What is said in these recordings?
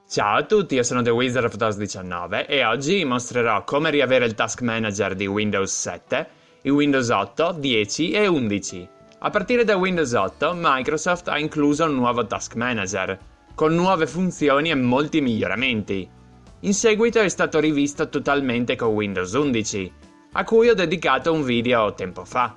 Ciao a tutti, io sono The Wizard of DOS 19 e oggi vi mostrerò come riavere il Task Manager di Windows 7, i Windows 8, 10 e 11. A partire da Windows 8, Microsoft ha incluso un nuovo Task Manager, con nuove funzioni e molti miglioramenti. In seguito è stato rivisto totalmente con Windows 11, a cui ho dedicato un video tempo fa.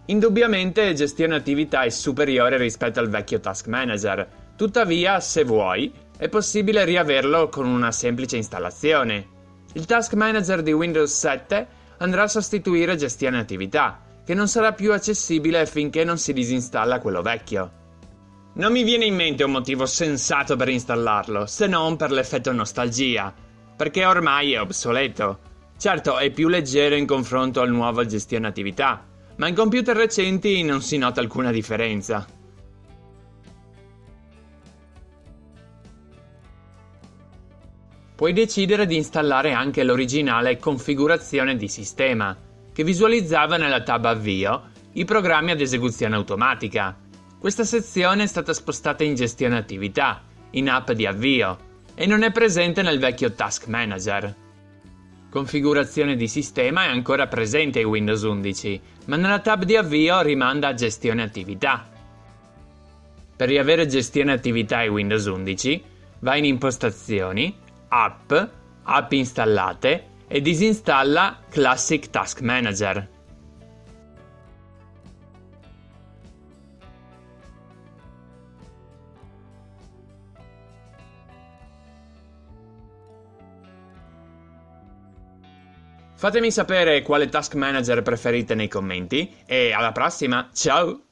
Indubbiamente gestione attività è superiore rispetto al vecchio Task Manager, tuttavia, se vuoi, è possibile riaverlo con una semplice installazione. Il Task Manager di Windows 7 andrà a sostituire gestione attività, che non sarà più accessibile finché non si disinstalla quello vecchio. Non mi viene in mente un motivo sensato per installarlo, se non per l'effetto nostalgia, perché ormai è obsoleto. Certo, è più leggero in confronto al nuovo gestione attività, ma in computer recenti non si nota alcuna differenza. Puoi decidere di installare anche l'originale configurazione di sistema, che visualizzava nella tab Avvio i programmi ad esecuzione automatica. Questa sezione è stata spostata in gestione attività, in app di avvio, e non è presente nel vecchio Task Manager. Configurazione di sistema è ancora presente in Windows 11, ma nella tab di avvio rimanda a gestione attività. Per riavere gestione attività in Windows 11, vai in impostazioni, app installate e disinstalla Classic Task Manager. Fatemi sapere quale Task Manager preferite nei commenti e alla prossima, ciao!